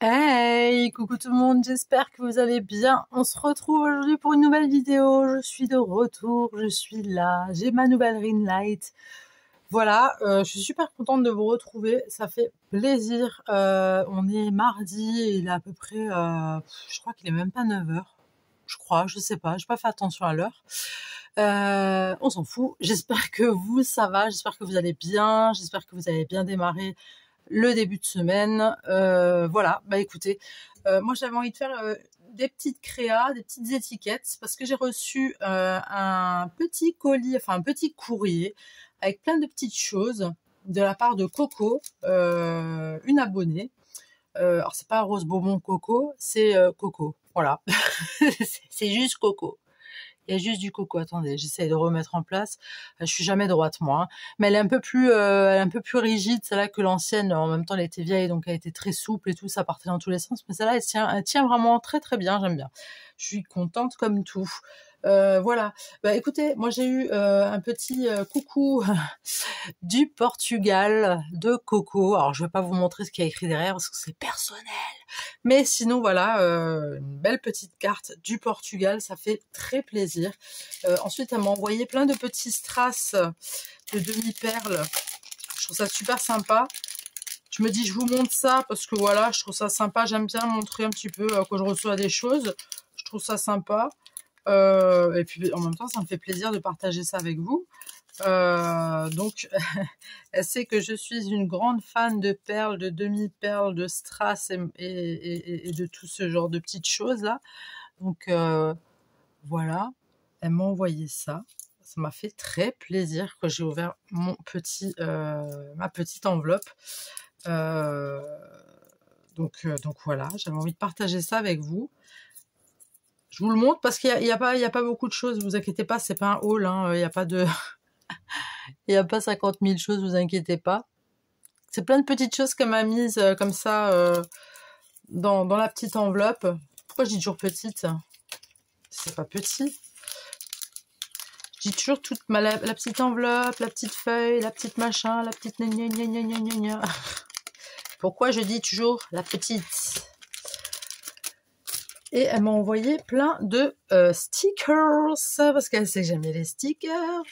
Hey, coucou tout le monde, j'espère que vous allez bien. On se retrouve aujourd'hui pour une nouvelle vidéo. Je suis de retour, je suis là, j'ai ma nouvelle ring light. Voilà, je suis super contente de vous retrouver, ça fait plaisir. On est mardi, il est à peu près, je crois qu'il est même pas 9 heures. Je crois, je sais pas, j'ai pas fait attention à l'heure. On s'en fout. J'espère que vous, ça va, j'espère que vous allez bien, j'espère que vous avez bien démarré le début de semaine. Voilà, bah écoutez, moi j'avais envie de faire des petites créas, des petites étiquettes, parce que j'ai reçu un petit colis, enfin un petit courrier, avec plein de petites choses de la part de Coco, une abonnée. Alors c'est pas Rose Beaumont Coco, c'est Coco, voilà. C'est juste Coco. Il y a juste du coco. Attendez, j'essaye de remettre en place. Je suis jamais droite moi, hein. Mais elle est un peu plus, rigide celle-là que l'ancienne. En même temps, elle était vieille, donc elle était très souple et tout. Ça partait dans tous les sens. Mais celle-là, elle tient vraiment très très bien. J'aime bien. Je suis contente comme tout. Voilà. Bah écoutez, moi j'ai eu un petit coucou du Portugal de Coco. Alors je vais pas vous montrer ce qu'il y a écrit derrière parce que c'est personnel. Mais sinon voilà, une belle petite carte du Portugal, ça fait très plaisir. Ensuite, elle m'a envoyé plein de petits strass de demi-perles. Je trouve ça super sympa. Je me dis, je vous montre ça parce que voilà, je trouve ça sympa. J'aime bien montrer un petit peu quand je reçois des choses. Je trouve ça sympa. Et puis en même temps, ça me fait plaisir de partager ça avec vous. Donc, elle sait que je suis une grande fan de perles, de demi-perles, de strass et de tout ce genre de petites choses là. Donc voilà, elle m'a envoyé ça. Ça m'a fait très plaisir quand j'ai ouvert mon petit, ma petite enveloppe. Donc voilà, j'avais envie de partager ça avec vous. Je vous le montre parce qu'il y a pas beaucoup de choses. Vous inquiétez pas, c'est pas un haul. Hein, il n'y a pas de il n'y a pas 50 000 choses, vous inquiétez pas. C'est plein de petites choses qu'elle m'a mises comme ça dans la petite enveloppe. Pourquoi je dis toujours petite? C'est pas petit. Je dis toujours toute la petite enveloppe, la petite feuille, la petite machin, la petite gna gna gna gna gna gna gna. Pourquoi je dis toujours la petite? Et elle m'a envoyé plein de stickers, parce qu'elle sait que j'aime les stickers.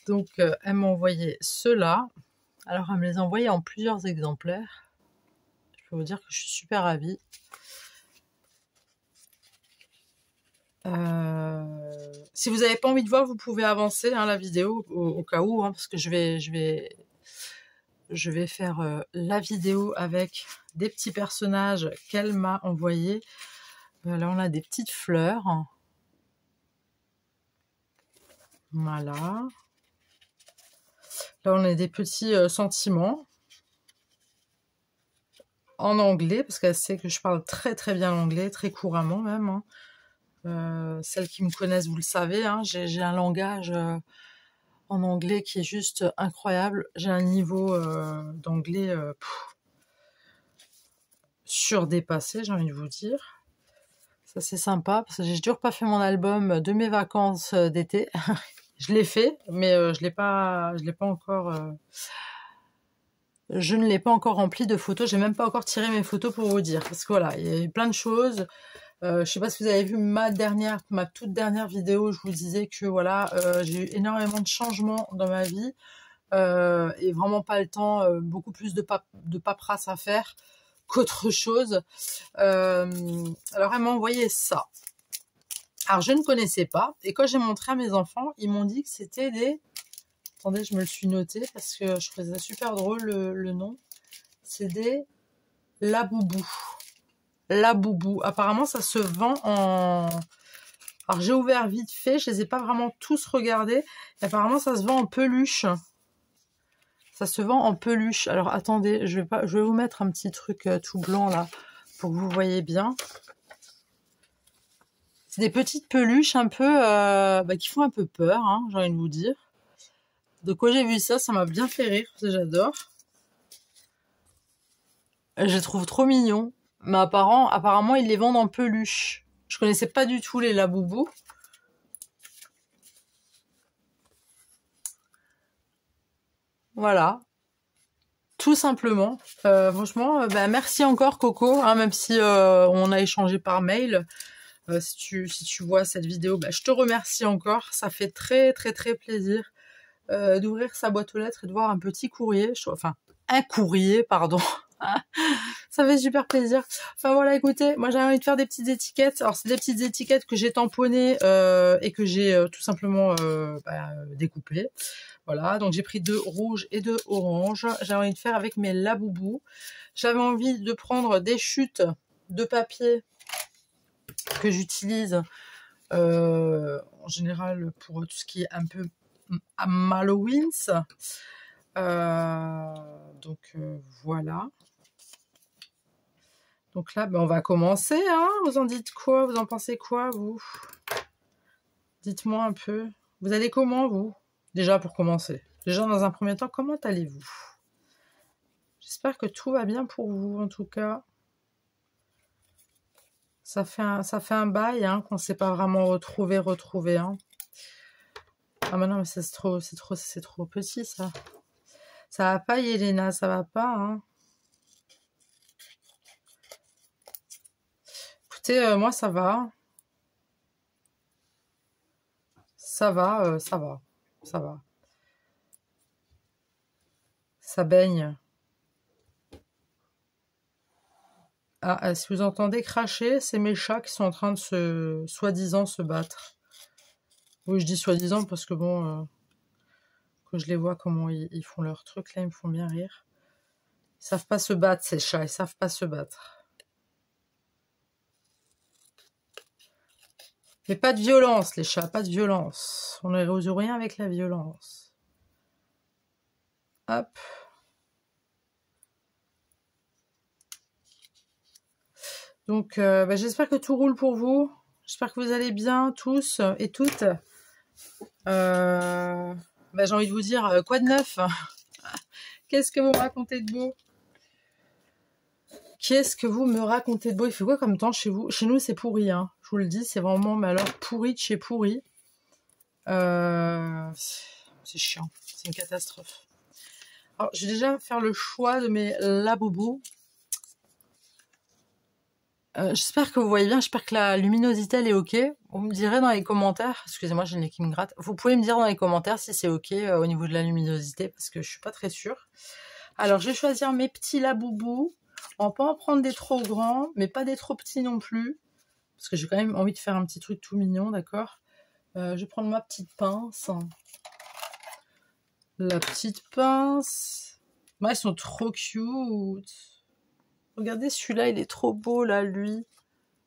Donc elle m'a envoyé ceux-là. Alors elle me les a envoyés en plusieurs exemplaires. Je peux vous dire que je suis super ravie. Si vous n'avez pas envie de voir, vous pouvez avancer hein, la vidéo au cas où, hein, parce que je vais faire la vidéo avec des petits personnages qu'elle m'a envoyés. Là, on a des petites fleurs. Voilà. Là, on a des petits sentiments en anglais, parce qu'elle sait que je parle très très bien l'anglais, très couramment même. Hein. Celles qui me connaissent, vous le savez, hein, j'ai un langage en anglais qui est juste incroyable. J'ai un niveau d'anglais surdépassé, j'ai envie de vous dire. Ça c'est sympa, parce que j'ai toujours pas fait mon album de mes vacances d'été. Je l'ai fait, mais je l'ai pas encore... je ne l'ai pas encore rempli de photos. J'ai même pas encore tiré mes photos pour vous dire. Parce que voilà, il y a eu plein de choses. Je sais pas si vous avez vu ma toute dernière vidéo. Je vous disais que voilà, j'ai eu énormément de changements dans ma vie. Et vraiment pas le temps. Beaucoup plus de paperasse à faire qu'autre chose. Alors elle m'a envoyé ça. Alors je ne connaissais pas. Et quand j'ai montré à mes enfants, ils m'ont dit que c'était des... Attendez, je me le suis noté parce que je trouvais ça super drôle le nom. C'est des Laboubou. Laboubou. Apparemment, ça se vend en... Alors, j'ai ouvert vite fait. Je les ai pas vraiment tous regardés. Et apparemment, ça se vend en peluche. Ça se vend en peluche. Alors, attendez, je vais vous mettre un petit truc tout blanc là pour que vous voyez bien. C'est des petites peluches un peu qui font un peu peur, hein, j'ai envie de vous dire. Donc quand j'ai vu ça, ça m'a bien fait rire, parce que j'adore. Je les trouve trop mignons. Mais apparemment, ils les vendent en peluche. Je connaissais pas du tout les Laboubou. Voilà. tout simplement. Franchement, bah, merci encore Coco, hein, même si on a échangé par mail. Si tu vois cette vidéo, bah, je te remercie encore. Ça fait très très très plaisir d'ouvrir sa boîte aux lettres et de voir un petit courrier. Enfin, un courrier, pardon. Ça fait super plaisir. Enfin voilà, écoutez, moi j'avais envie de faire des petites étiquettes. Alors c'est des petites étiquettes que j'ai tamponnées et que j'ai tout simplement découpées. Voilà, donc j'ai pris 2 rouges et 2 oranges. J'avais envie de faire avec mes laboubous. J'avais envie de prendre des chutes de papier que j'utilise en général pour tout ce qui est un peu Halloween. Voilà. Donc là, ben, on va commencer. Hein, vous en dites quoi? Vous en pensez quoi, vous? Dites-moi un peu. Vous allez comment, vous? Déjà, pour commencer. Déjà, dans un premier temps, comment allez-vous? J'espère que tout va bien pour vous, en tout cas. Ça fait un bail, hein, qu'on ne s'est pas vraiment retrouvé, hein. Ah, mais non, mais c'est trop petit, ça. Ça va pas, Yelena, ça va pas, hein. Écoutez, moi, ça va. Ça va. Ça baigne. Ah, si vous entendez cracher, c'est mes chats qui sont en train de soi-disant, se battre. Oui, je dis soi-disant parce que bon, que je les vois comment ils font leur truc, là, ils me font bien rire. Ils savent pas se battre, ces chats, ils savent pas se battre. Mais pas de violence, les chats, pas de violence. On ne résout rien avec la violence. Hop. Donc, j'espère que tout roule pour vous. J'espère que vous allez bien, tous et toutes. J'ai envie de vous dire, quoi de neuf? Qu'est-ce que vous me racontez de beau? Qu'est-ce que vous me racontez de beau? Il fait quoi comme temps chez vous? Chez nous, c'est pourri, hein. Je vous le dis, c'est vraiment, mais alors, pourri de chez pourri. C'est chiant, c'est une catastrophe. Alors, je vais déjà faire le choix de mes laboubous. J'espère que vous voyez bien, j'espère que la luminosité elle est ok. Vous me direz dans les commentaires, excusez-moi j'ai le nez qui me gratte, vous pouvez me dire dans les commentaires si c'est ok au niveau de la luminosité parce que je suis pas très sûre. Alors je vais choisir mes petits laboubous, on va pas en prendre des trop grands, mais pas des trop petits non plus, parce que j'ai quand même envie de faire un petit truc tout mignon, d'accord. Je vais prendre ma petite pince. La petite pince. Ils sont trop cute. Regardez, celui-là, il est trop beau, là, lui.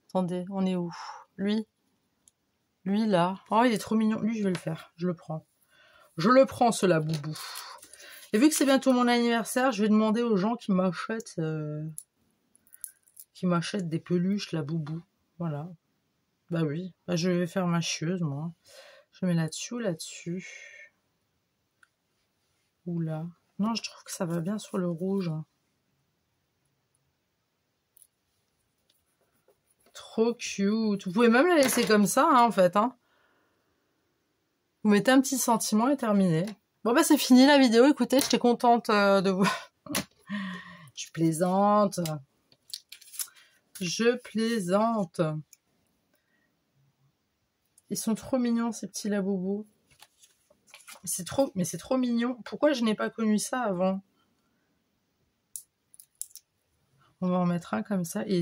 Attendez, on est où? Lui, là. Oh, il est trop mignon. Lui, je vais le faire. Je le prends. Je le prends, ce laboubou. Et vu que c'est bientôt mon anniversaire, je vais demander aux gens qui m'achètent des peluches laboubou. Voilà. Bah oui. Bah, je vais faire ma chieuse, moi. Je mets là-dessus ou là-dessus. Ou là. Non, je trouve que ça va bien sur le rouge. Trop cute. Vous pouvez même la laisser comme ça, hein, en fait. Hein. Vous mettez un petit sentiment et terminé. Bon, bah, c'est fini la vidéo. Écoutez, j'étais contente de vous... Je plaisante. Je plaisante. Ils sont trop mignons, ces petits laboubous. Mais c'est trop mignon. Pourquoi je n'ai pas connu ça avant? On va en mettre un comme ça. Mais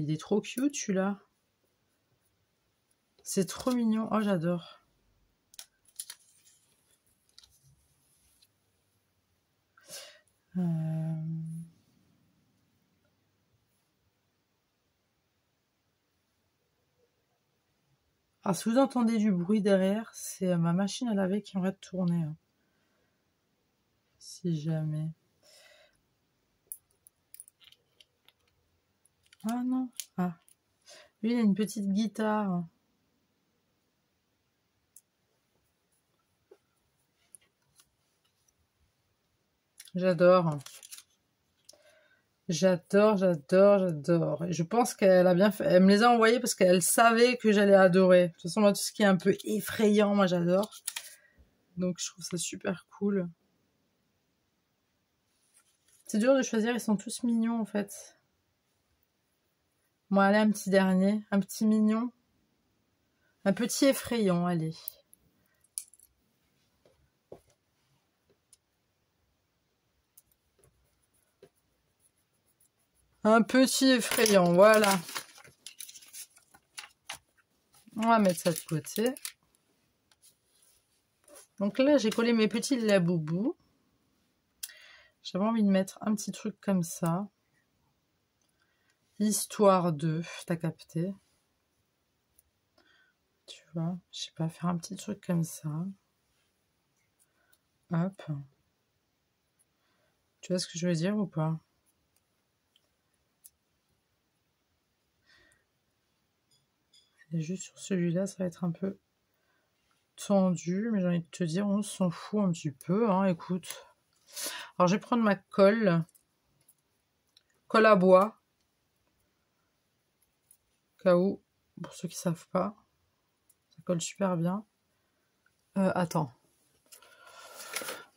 il est trop cute, celui-là. C'est trop mignon. Oh, j'adore. Ah, si vous entendez du bruit derrière, c'est ma machine à laver qui arrête de tourner. Hein. Si jamais. Ah non. Ah. Lui, il a une petite guitare. J'adore. J'adore. Et je pense qu'elle a bien fait. Elle me les a envoyés parce qu'elle savait que j'allais adorer. De toute façon, moi, tout ce qui est un peu effrayant, moi, j'adore. Donc, je trouve ça super cool. C'est dur de choisir, ils sont tous mignons en fait. Bon, allez, un petit dernier, un petit mignon. Un petit effrayant, allez. Un petit effrayant, voilà. On va mettre ça de côté. Donc là, j'ai collé mes petits laboubous. J'avais envie de mettre un petit truc comme ça. Histoire de, t'as capté. Tu vois, je sais pas, faire un petit truc comme ça. Hop. Tu vois ce que je veux dire ou pas? Et juste sur celui-là, ça va être un peu tendu, mais j'ai envie de te dire, on s'en fout un petit peu, hein, écoute. Alors, je vais prendre ma colle à bois, au cas où, pour ceux qui savent pas, ça colle super bien. Attends.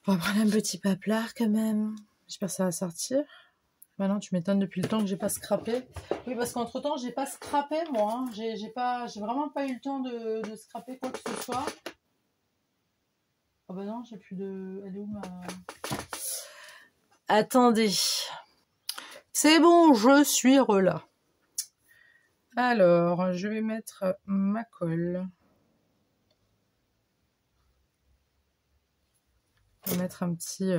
On va prendre un petit paplard quand même. J'espère que ça va sortir. Maintenant, tu m'étonnes depuis le temps que j'ai pas scrappé. Oui, parce qu'entre temps, j'ai pas scrappé moi. Hein. J'ai vraiment pas eu le temps de scraper quoi que ce soit. Oh bah non, j'ai plus de. Elle est où ma. Attendez. C'est bon, je suis là. Alors, je vais mettre ma colle. Je vais mettre un petit.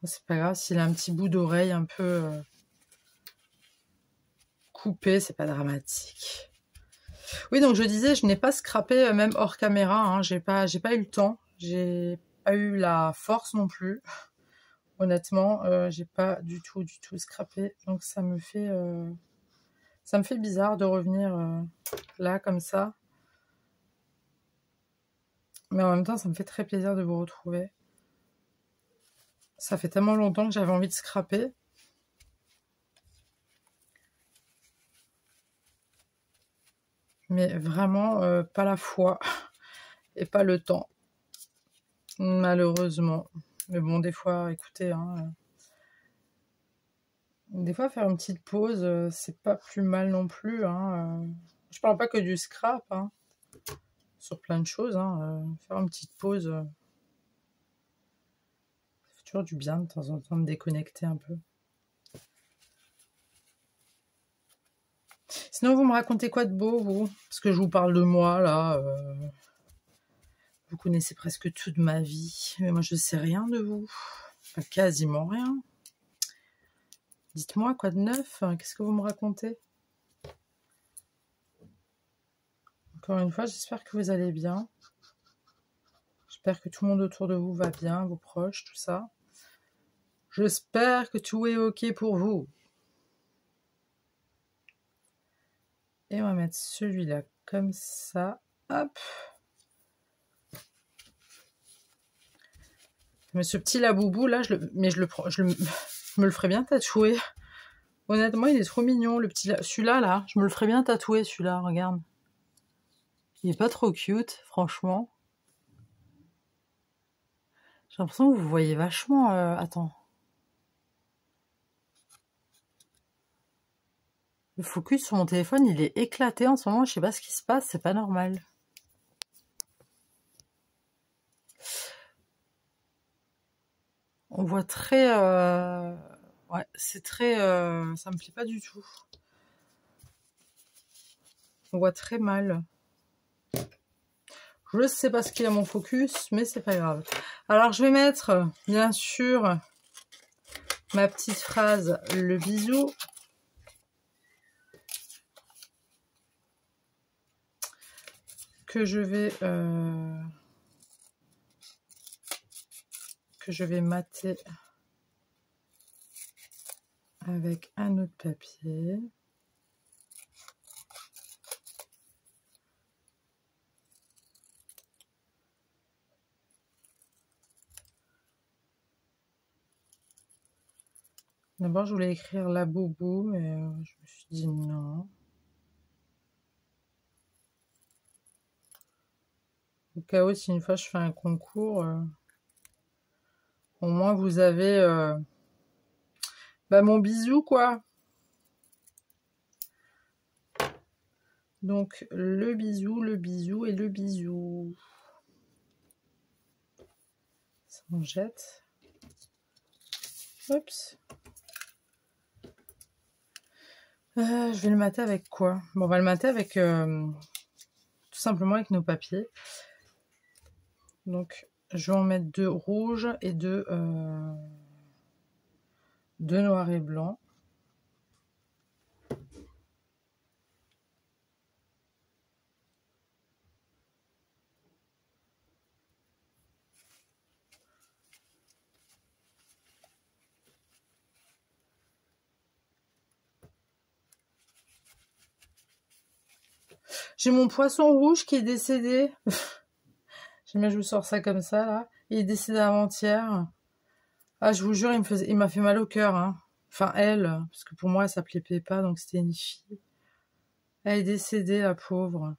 C'est pas grave, s'il a un petit bout d'oreille un peu coupé, c'est pas dramatique. Oui, donc je disais, je n'ai pas scrappé même hors caméra. Hein, j'ai pas eu le temps. J'ai pas eu la force non plus. Honnêtement, j'ai pas du tout scrappé. Donc ça me fait bizarre de revenir là comme ça. Mais en même temps, ça me fait très plaisir de vous retrouver. Ça fait tellement longtemps que j'avais envie de scraper. Mais vraiment, pas la foi et pas le temps. Malheureusement. Mais bon, des fois, écoutez, hein, des fois, faire une petite pause, c'est pas plus mal non plus. Hein, je parle pas que du scrap, hein, sur plein de choses. Hein, faire une petite pause, ça fait toujours du bien de temps en temps de déconnecter un peu. Sinon, vous me racontez quoi de beau, vous? Parce que je vous parle de moi, là. Vous connaissez presque toute ma vie. Mais moi, je sais rien de vous. Enfin, quasiment rien. Dites-moi, quoi de neuf? Qu'est-ce que vous me racontez? Encore une fois, j'espère que vous allez bien. J'espère que tout le monde autour de vous va bien, vos proches, tout ça. J'espère que tout est OK pour vous. Et on va mettre celui-là comme ça. Hop. Mais ce petit laboubou là, je me le ferais bien tatouer. Honnêtement, il est trop mignon, le petit celui-là là, je me le ferais bien tatouer celui-là, regarde. Il est pas trop cute, franchement. J'ai l'impression que vous voyez vachement. Attends. Le focus sur mon téléphone, il est éclaté en ce moment. Je sais pas ce qui se passe, c'est pas normal. On voit très. Ouais, c'est très. Ça me plaît pas du tout. On voit très mal. Je sais pas ce qu'il y a mon focus, mais c'est pas grave. Alors je vais mettre, bien sûr, ma petite phrase, le bisou. Que je vais mater avec un autre papier. D'abord, je voulais écrire la boubou, mais je me suis dit non. Au cas où, si une fois je fais un concours, au moins vous avez bah, mon bisou, quoi. Donc, le bisou et le bisou. Ça en jette. Oups. Je vais le mater avec quoi? Bon, on va le mater avec tout simplement avec nos papiers. Donc, je vais en mettre 2 rouges et 2 noirs et blancs. J'ai mon poisson rouge qui est décédé. Jamais je vous sors ça comme ça, là. Il est décédé avant-hier. Ah, je vous jure, il m'a fait mal au cœur, hein. Enfin, elle, parce que pour moi, elle s'appelait Peppa, donc c'était une fille. Elle est décédée, la pauvre.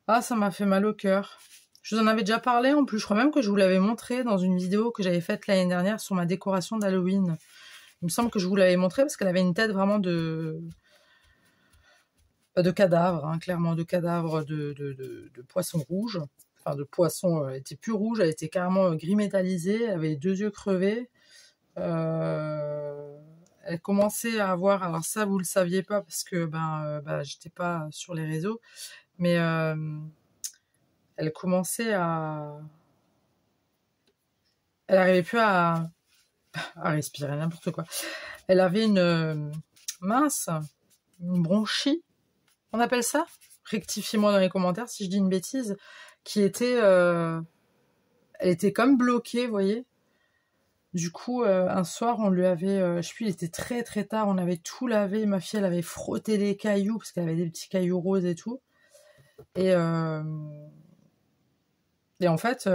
Ah, ça m'a fait mal au cœur. Je vous en avais déjà parlé, en plus. Je crois même que je vous l'avais montré dans une vidéo que j'avais faite l'année dernière sur ma décoration d'Halloween. Il me semble que je vous l'avais montré parce qu'elle avait une tête vraiment de cadavre, hein, clairement, de cadavre de poisson rouge. Enfin, de poisson, elle était plus rouge, elle était carrément gris métallisé, elle avait les 2 yeux crevés. Elle commençait à avoir, alors ça vous le saviez pas parce que j'étais pas sur les réseaux, mais elle commençait elle arrivait plus à respirer, n'importe quoi. Elle avait une bronchie, on appelle ça, rectifiez-moi dans les commentaires si je dis une bêtise, qui était elle était comme bloquée, vous voyez. Du coup, un soir, on lui avait, je sais plus, il était très très tard, on avait tout lavé, ma fille, elle avait frotté les cailloux, parce qu'elle avait des petits cailloux roses et tout. Et en fait,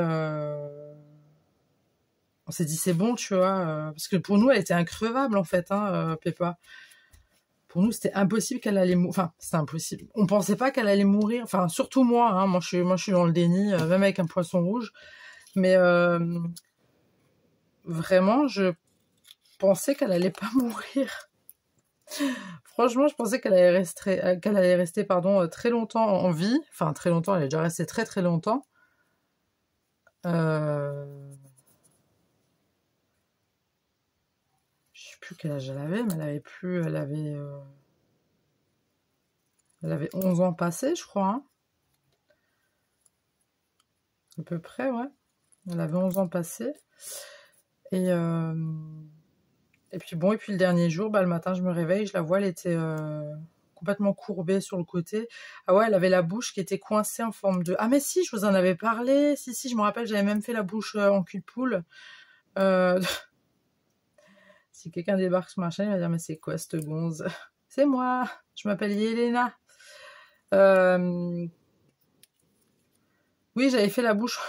on s'est dit, c'est bon, tu vois, parce que pour nous, elle était increvable, en fait, hein, Peppa. Pour nous, c'était impossible qu'elle allait mourir. Enfin, c'était impossible. On pensait pas qu'elle allait mourir. Enfin, surtout moi, hein. Moi, je suis dans le déni, même avec un poisson rouge. Mais vraiment, je pensais qu'elle allait pas mourir. Franchement, je pensais qu'elle allait rester très longtemps en vie. Enfin, très longtemps, elle est déjà restée très très longtemps. Je sais plus quel âge elle avait, mais elle avait 11 ans passés, je crois. Hein. À peu près, ouais. Elle avait 11 ans passés. Et puis bon, et puis le dernier jour, le matin, je me réveille, je la vois, elle était complètement courbée sur le côté. Ah ouais, elle avait la bouche qui était coincée en forme de... Ah mais si, je vous en avais parlé. Si, je me rappelle, j'avais même fait la bouche en cul de poule. Si quelqu'un débarque sur ma chaîne, il va dire, mais c'est quoi cette gonze? C'est moi, je m'appelle Yelena. Oui, j'avais fait la bouche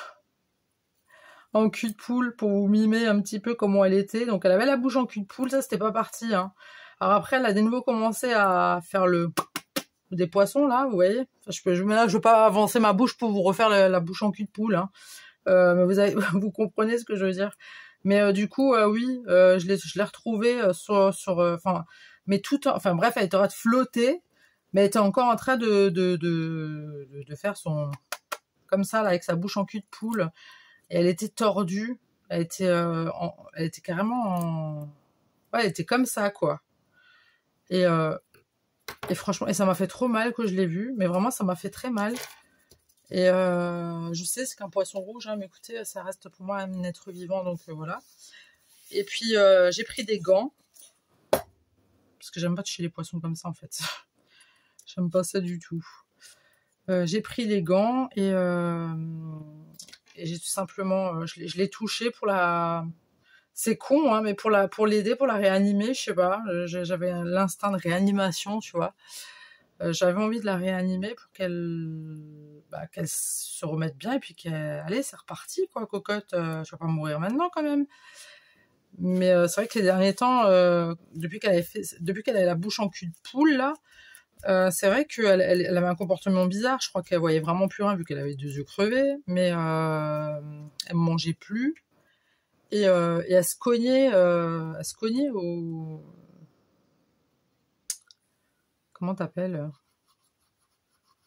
en cul de poule pour vous mimer un petit peu comment elle était. Donc elle avait la bouche en cul de poule, ça c'était pas parti. Hein. Alors après, elle a de nouveau commencé à faire des poissons là, vous voyez. Enfin, je veux pas avancer ma bouche pour vous refaire la bouche en cul de poule. Hein. Mais vous comprenez ce que je veux dire. Mais du coup, oui, je l'ai retrouvée mais enfin bref, elle était en train de flotter, mais elle était encore en train de faire son comme ça là avec sa bouche en cul de poule. Et elle était tordue, elle était carrément ouais, elle était comme ça quoi. Et franchement, et ça m'a fait trop mal que je l'ai vue, mais vraiment ça m'a fait très mal. Et je sais, c'est qu'un poisson rouge, hein, mais écoutez, ça reste pour moi un être vivant, donc voilà. Et puis j'ai pris des gants, parce que j'aime pas toucher les poissons comme ça en fait. J'aime pas ça du tout. J'ai pris les gants et j'ai tout simplement, je l'ai touché pour la... C'est con, hein, mais pour l'aider, pour la réanimer, je sais pas. J'avais l'instinct de réanimation, tu vois. J'avais envie de la réanimer pour qu'elle se remette bien et puis allez, c'est reparti, quoi, cocotte. Tu vas pas mourir maintenant, quand même. Mais c'est vrai que les derniers temps, depuis qu'elle avait la bouche en cul de poule, là, C'est vrai qu'elle avait un comportement bizarre. Je crois qu'elle voyait vraiment plus rien vu qu'elle avait 2 yeux crevés. Mais elle mangeait plus. Et elle se cognait au... Comment t'appelles?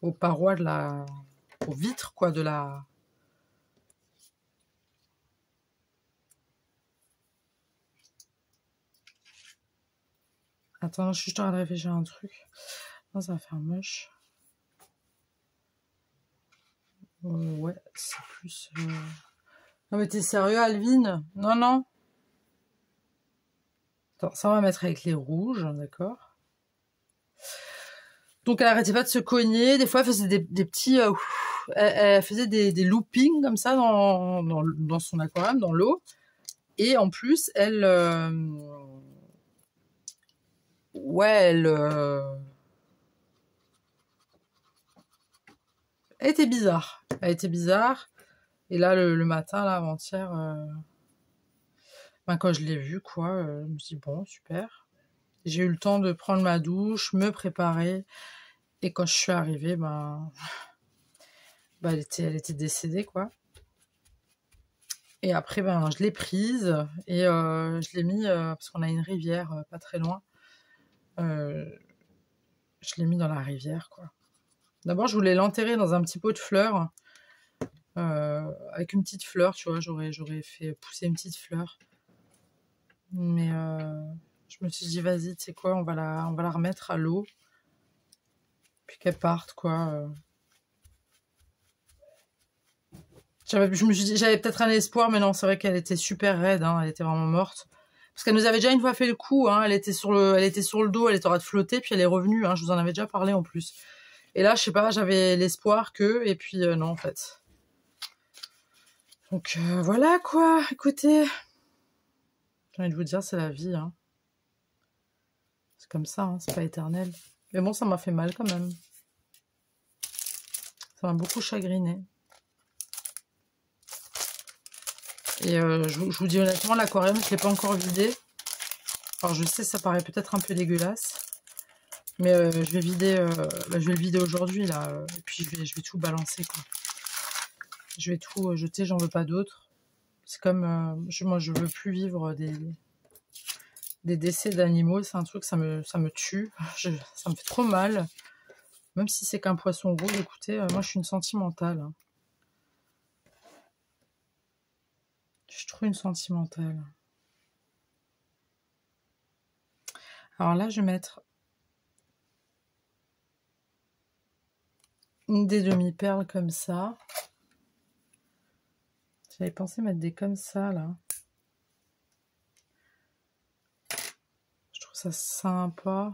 Aux parois de la... aux vitres, quoi, de la... Attends, je suis en train de réfléchir à un truc. Non, ça va faire moche. Ouais, c'est plus... Non mais t'es sérieux, Alvin? Non, non. Attends, ça on va mettre avec les rouges, d'accord. Donc elle arrêtait pas de se cogner. Des fois, elle faisait des petits... elle faisait des loopings comme ça dans son aquarium, dans l'eau. Et en plus, elle... ouais, elle était bizarre. Elle était bizarre. Et là, le matin, là, avant-hier, ben, quand je l'ai vue, quoi, je me suis dit, bon, super. J'ai eu le temps de prendre ma douche, me préparer. Et quand je suis arrivée, ben, elle était décédée, quoi. Et après, ben, je l'ai prise et je l'ai mis, parce qu'on a une rivière pas très loin. Je l'ai mis dans la rivière, quoi. D'abord, je voulais l'enterrer dans un petit pot de fleurs. Avec une petite fleur, tu vois, j'aurais fait pousser une petite fleur. Mais je me suis dit, vas-y, tu sais quoi, on va la remettre à l'eau. Puis qu'elle parte, quoi. Je me suis dit, j'avais peut-être un espoir, mais non, c'est vrai qu'elle était super raide, hein, elle était vraiment morte. Parce qu'elle nous avait déjà une fois fait le coup, hein, elle était sur le dos, elle était en train de flotter, puis elle est revenue, hein, je vous en avais déjà parlé en plus. Et là, je sais pas, j'avais l'espoir que, et puis non, en fait. Donc voilà, quoi, écoutez. J'ai envie de vous dire, c'est la vie, hein. C'est comme ça, hein, c'est pas éternel. Mais bon, ça m'a fait mal quand même. Ça m'a beaucoup chagriné. Et je vous dis honnêtement, l'aquarium, je ne l'ai pas encore vidé. Alors je sais, ça paraît peut-être un peu dégueulasse. Mais je vais le vider aujourd'hui, là. Et puis je vais tout balancer, quoi. Je vais tout jeter, j'en veux pas d'autres. C'est comme... moi, je veux plus vivre des décès d'animaux. C'est un truc, ça me tue. Ça me fait trop mal. Même si c'est qu'un poisson rouge, écoutez, moi, je suis une sentimentale. Hein. Je suis trop une sentimentale. Alors là, je vais mettre des demi-perles comme ça. J'avais pensé mettre des comme ça, là. Je trouve ça sympa.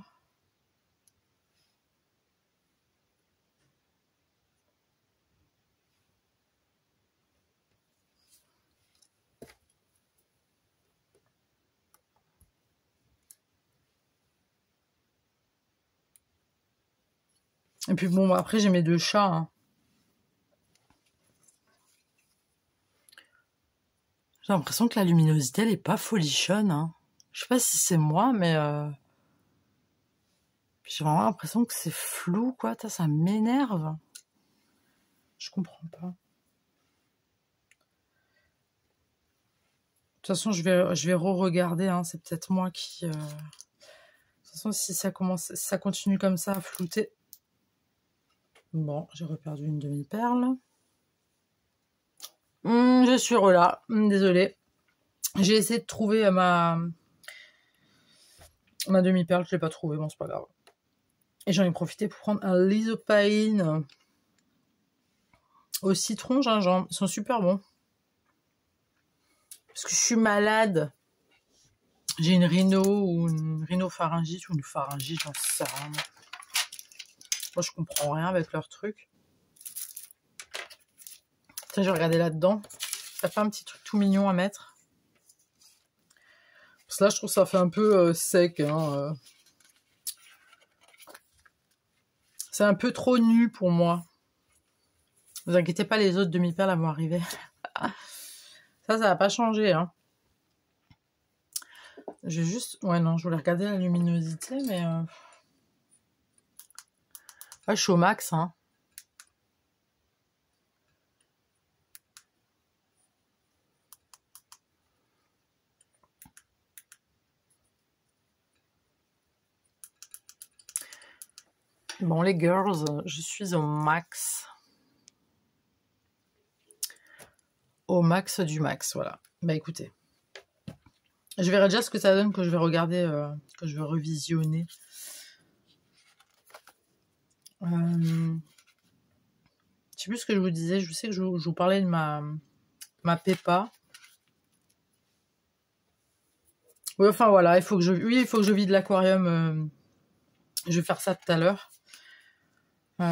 Et puis bon, après, j'ai mes 2 chats. Hein. J'ai l'impression que la luminosité, elle est pas folichonne. Hein. Je sais pas si c'est moi, mais j'ai vraiment l'impression que c'est flou, quoi. Ça m'énerve. Je comprends pas. De toute façon, je vais re-regarder. Hein. C'est peut-être moi qui... De toute façon, si ça continue comme ça à flouter... Bon, j'ai reperdu une demi-perle. Je suis là. Désolée. J'ai essayé de trouver ma demi-perle. Je l'ai pas trouvée. Bon, c'est pas grave. Et j'en ai profité pour prendre un lysopaïne au citron gingembre. Ils sont super bons. Parce que je suis malade. J'ai une ou une rhinopharyngite ou une pharyngite, j'en sais rien. Moi, je comprends rien avec leurs trucs. Ça, j'ai regardé là-dedans. Ça fait un petit truc tout mignon à mettre. Parce que là, je trouve que ça fait un peu sec. Hein, C'est un peu trop nu pour moi. Ne vous inquiétez pas, les autres demi-perles vont arriver. Ça va pas changer. Hein. Je vais juste... Ouais, non, je voulais regarder la luminosité, mais... Ah, je suis au max, hein. Bon, les girls, je suis au max. Au max du max, voilà. Bah écoutez. Je verrai déjà ce que ça donne que je vais regarder, que je vais revisionner. Je sais plus ce que je vous disais. Je sais que je vous parlais de ma Peppa. Oui, enfin voilà, il faut que je vide l'aquarium. Je vais faire ça tout à l'heure. J'ai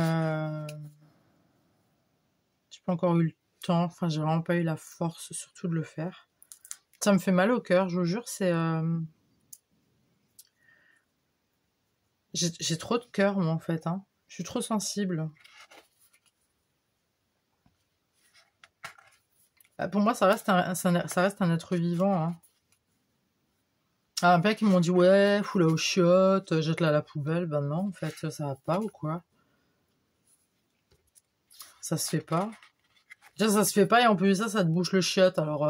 pas encore eu le temps. Enfin, j'ai vraiment pas eu la force, surtout de le faire. Ça me fait mal au cœur, je vous jure. C'est j'ai trop de cœur, moi, en fait. Hein. Je suis trop sensible. Pour moi, ça reste un être vivant. Hein. Ah, un peu qui m'ont dit, ouais, fous-la aux chiottes, jette-la à la poubelle. Ben non, en fait, ça va pas ou quoi? Ça se fait pas. Déjà, ça se fait pas, et en plus de ça, ça te bouche le chiotte. Alors,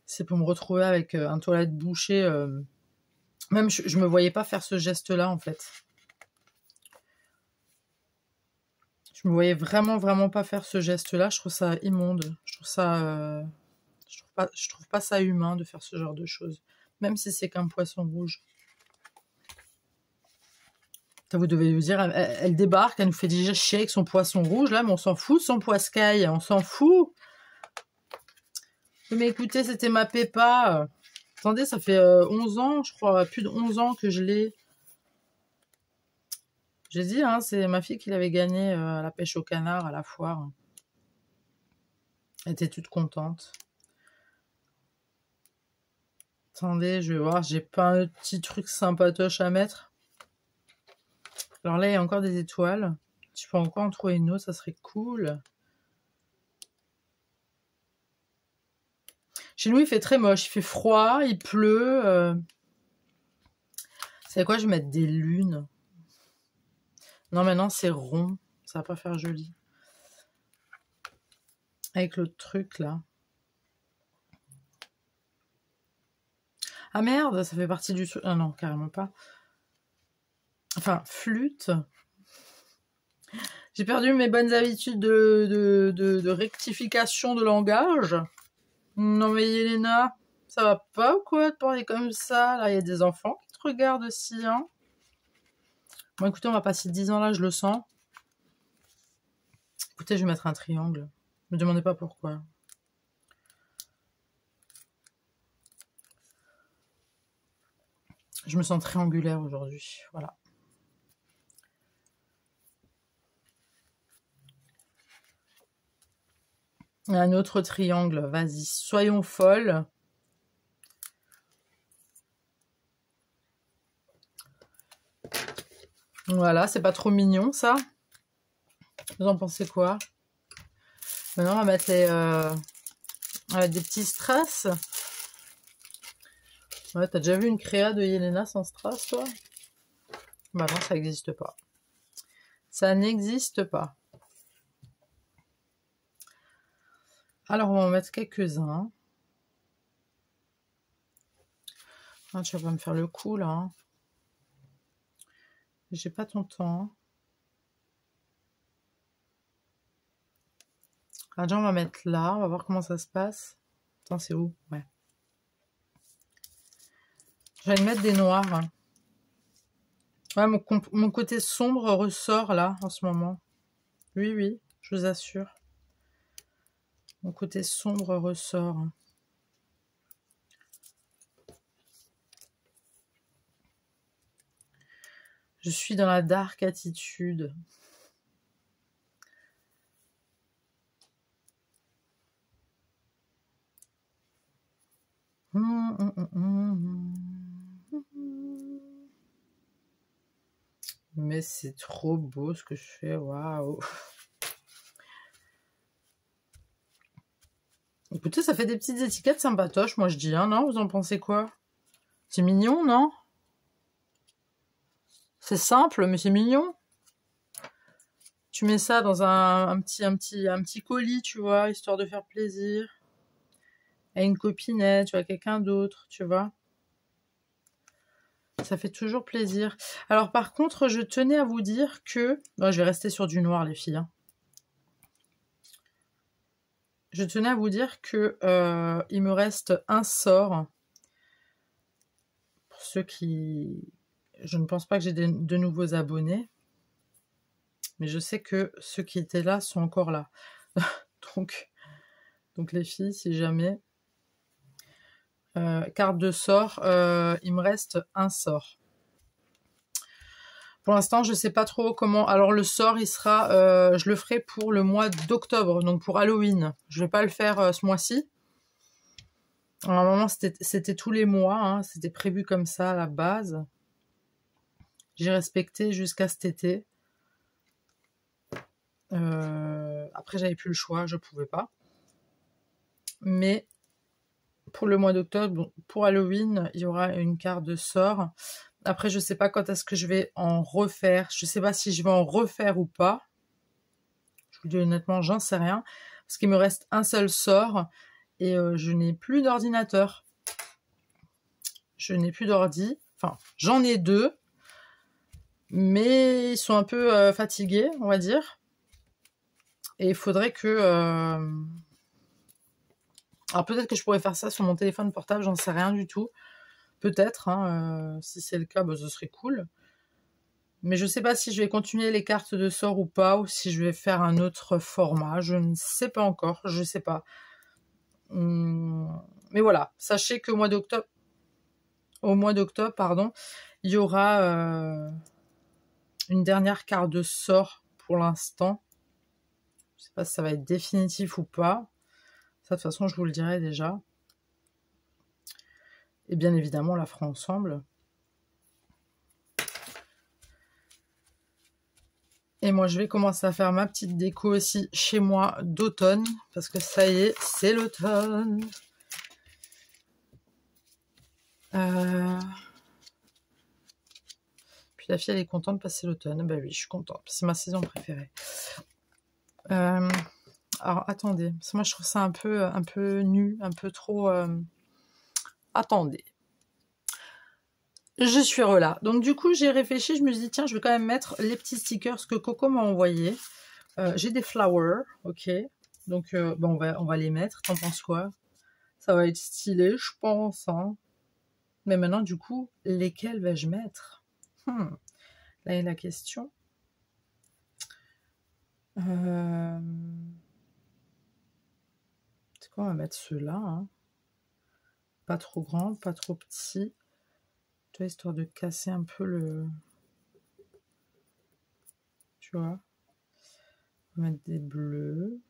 c'est pour me retrouver avec un toilette bouché. Même, je me voyais pas faire ce geste-là, en fait. Je me voyais vraiment pas faire ce geste-là. Je trouve ça immonde. Je trouve ça... je trouve pas ça humain de faire ce genre de choses. Même si c'est qu'un poisson rouge. Vous devez vous dire, elle débarque, elle nous fait déjà chier avec son poisson rouge, là, mais on s'en fout de son poiscaille, on s'en fout. Mais écoutez, c'était ma Peppa. Attendez, ça fait 11 ans, je crois, plus de 11 ans que je l'ai. J'ai dit, hein, c'est ma fille qui l'avait gagné à la pêche au canard, à la foire. Elle était toute contente. Attendez, je vais voir, j'ai pas un petit truc sympatoche à mettre. Alors là, il y a encore des étoiles. Si je peux encore en trouver une autre, ça serait cool. Chez nous, il fait très moche. Il fait froid, il pleut. C'est quoi, je vais mettre des lunes. Non, maintenant, c'est rond. Ça va pas faire joli. Avec l'autre truc, là. Ah merde, ça fait partie du... Ah non, carrément pas. Enfin, flûte. J'ai perdu mes bonnes habitudes de rectification de langage. Non mais Yelena, ça va pas ou quoi de parler comme ça? Là, il y a des enfants qui te regardent aussi, hein. Bon, écoutez, on va passer 10 ans là, je le sens. Écoutez, je vais mettre un triangle. Ne me demandez pas pourquoi. Je me sens triangulaire aujourd'hui, voilà. Un autre triangle, vas-y, soyons folles. Voilà, c'est pas trop mignon ça. Vous en pensez quoi? Maintenant, on va mettre des petits strass. Ouais, t'as déjà vu une créa de Yelena sans strass, toi? Bah non, ça n'existe pas. Ça n'existe pas. Alors, on va en mettre quelques-uns. Ah, tu vas pas me faire le coup, là. Hein. J'ai pas ton temps. Ah, déjà, on va mettre là. On va voir comment ça se passe. Attends, c'est où? Ouais. Je vais mettre des noirs. Hein. Ouais, mon côté sombre ressort, là, en ce moment. Oui, oui, je vous assure. Mon côté sombre ressort. Je suis dans la dark attitude. Mais c'est trop beau ce que je fais, waouh. Écoutez, ça fait des petites étiquettes sympatoches, moi je dis, hein, non? Vous en pensez quoi? C'est mignon, non? C'est simple, mais c'est mignon. Tu mets ça dans un petit colis, tu vois, histoire de faire plaisir à une copinette, tu vois, quelqu'un d'autre, tu vois. Ça fait toujours plaisir. Alors par contre, je tenais à vous dire que... Bon, je vais rester sur du noir, les filles. Hein. Je tenais à vous dire que il me reste un sort. Pour ceux qui... Je ne pense pas que j'ai de nouveaux abonnés. Mais je sais que ceux qui étaient là sont encore là. donc les filles, si jamais... carte de sort, il me reste un sort. Pour l'instant, je sais pas trop comment. Alors le sort, il sera, je le ferai pour le mois d'octobre, donc pour Halloween. Je vais pas le faire ce mois-ci. Normalement, c'était tous les mois, hein. C'était prévu comme ça à la base. J'ai respecté jusqu'à cet été. Après, j'avais plus le choix, je pouvais pas. Mais pour le mois d'octobre, bon, pour Halloween, il y aura une carte de sort. Après, je sais pas quand est-ce que je vais en refaire. Je sais pas si je vais en refaire ou pas. Je vous dis honnêtement, j'en sais rien. Parce qu'il me reste un seul sort et je n'ai plus d'ordinateur. Je n'ai plus d'ordi. Enfin, j'en ai deux. Mais ils sont un peu fatigués, on va dire. Et il faudrait que... Alors peut-être que je pourrais faire ça sur mon téléphone portable, j'en sais rien du tout. Peut-être, hein, si c'est le cas, bah, ce serait cool. Mais je sais pas si je vais continuer les cartes de sort ou pas, ou si je vais faire un autre format. Je ne sais pas encore, je sais pas. Mais voilà, sachez qu'au mois d'octobre, pardon, il y aura une dernière carte de sort pour l'instant. Je sais pas si ça va être définitif ou pas. Ça, de toute façon, je vous le dirai déjà. Et bien évidemment, on la fera ensemble. Et moi, je vais commencer à faire ma petite déco aussi chez moi d'automne. Parce que ça y est, c'est l'automne. Puis la fille, elle est contente de passer l'automne. Bah oui, je suis contente. C'est ma saison préférée. Alors, attendez. Parce que moi, je trouve ça un peu nu, un peu trop... Attendez. Je suis relâ. Donc, du coup, j'ai réfléchi. Je me suis dit, tiens, je vais quand même mettre les petits stickers que Coco m'a envoyés. J'ai des flowers, ok. Donc, bon, on va les mettre. T'en penses quoi? Ça va être stylé, je pense. Hein. Mais maintenant, du coup, lesquels vais-je mettre? Là est la question. C'est quoi, on va mettre ceux-là. Hein. Pas trop grand, pas trop petit. Tu vois, histoire de casser un peu le... Tu vois. On va mettre des bleus.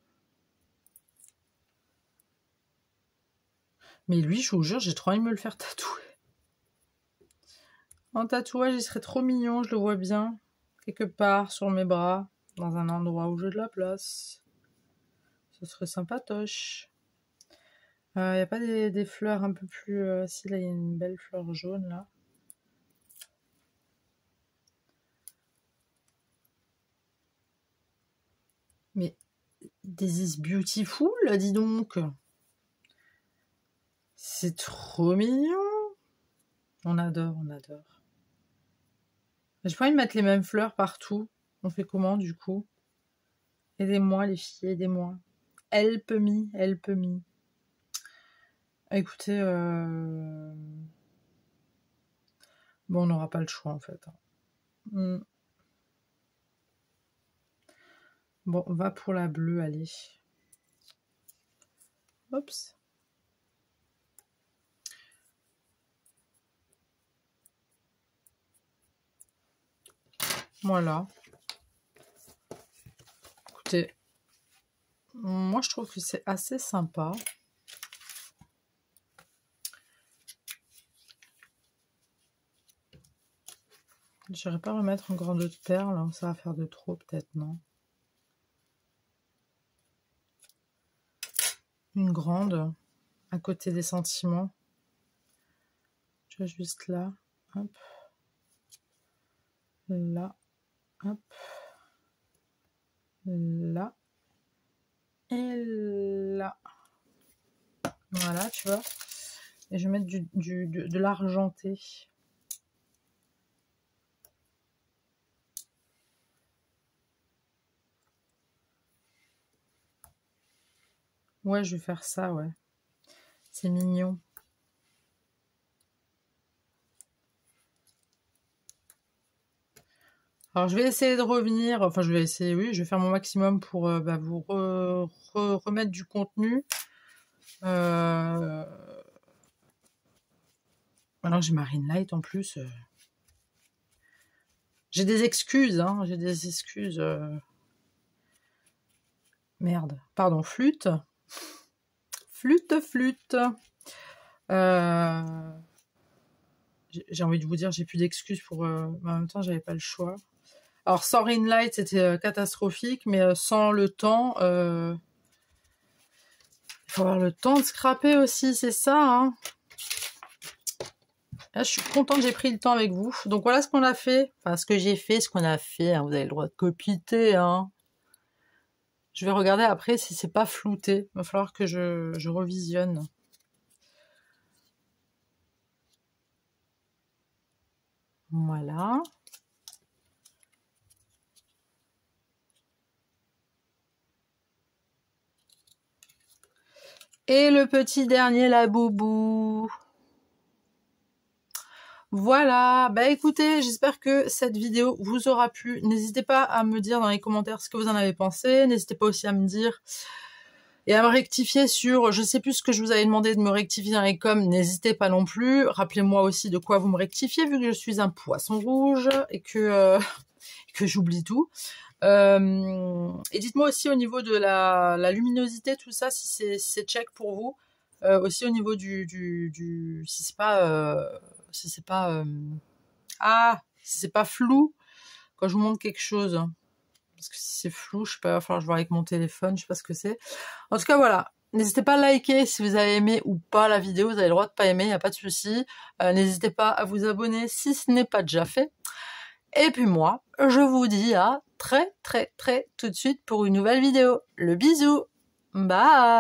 Mais lui, je vous jure, j'ai trop envie de me le faire tatouer. En tatouage, il serait trop mignon, je le vois bien. Quelque part sur mes bras, dans un endroit où j'ai de la place. Ce serait sympatoche. Il n'y a pas des fleurs un peu plus... Si, là, il y a une belle fleur jaune, là. Mais this is beautiful, dis donc. C'est trop mignon. On adore, on adore. J'ai pas envie de mettre les mêmes fleurs partout. On fait comment, du coup? Aidez-moi, les filles, aidez-moi. Help me, help me. Écoutez, bon, on n'aura pas le choix, en fait. Bon, on va pour la bleue, allez. Oups. Voilà. Écoutez, moi, je trouve que c'est assez sympa. Je n'irais pas remettre encore d'autres perles, hein. Ça va faire de trop, peut-être, non? Une grande, à côté des sentiments. Tu vois, juste là. Hop. Là. Hop. là et là. Voilà, tu vois. Et je vais mettre de l'argenté. Ouais, je vais faire ça, ouais. C'est mignon. Alors, je vais essayer de revenir. Enfin, je vais essayer, oui, je vais faire mon maximum pour vous remettre du contenu. Maintenant, j'ai ma ring light en plus. J'ai des excuses, hein. J'ai des excuses. Merde. Pardon, flûte. Flûte. J'ai envie de vous dire, j'ai plus d'excuses pour... mais en même temps, j'avais pas le choix. Alors, sans ring light, c'était catastrophique, mais sans le temps... il faut avoir le temps de scraper aussi, c'est ça, hein. Là, je suis contente, j'ai pris le temps avec vous. Donc, voilà ce qu'on a fait. Enfin, ce que j'ai fait, ce qu'on a fait. Hein. Vous avez le droit de copiter, hein. Je vais regarder après si c'est pas flouté. Il va falloir que je revisionne. Voilà. Et le petit dernier, la boubou. Voilà, bah écoutez, j'espère que cette vidéo vous aura plu. N'hésitez pas à me dire dans les commentaires ce que vous en avez pensé. N'hésitez pas aussi à me dire et à me rectifier sur, je sais plus ce que je vous avais demandé de me rectifier dans les coms, n'hésitez pas non plus. Rappelez-moi aussi de quoi vous me rectifiez vu que je suis un poisson rouge et que j'oublie tout. Et dites-moi aussi au niveau de la luminosité, tout ça, si c'est check pour vous. Aussi au niveau si c'est pas si c'est pas si c'est pas flou quand je vous montre quelque chose, parce que si c'est flou, je sais pas, il va falloir que je vois avec mon téléphone, je sais pas ce que c'est. En tout cas voilà, n'hésitez pas à liker si vous avez aimé ou pas la vidéo, vous avez le droit de pas aimer, il n'y a pas de souci. N'hésitez pas à vous abonner si ce n'est pas déjà fait. Et puis moi, je vous dis à très tout de suite pour une nouvelle vidéo. Le bisou, bye.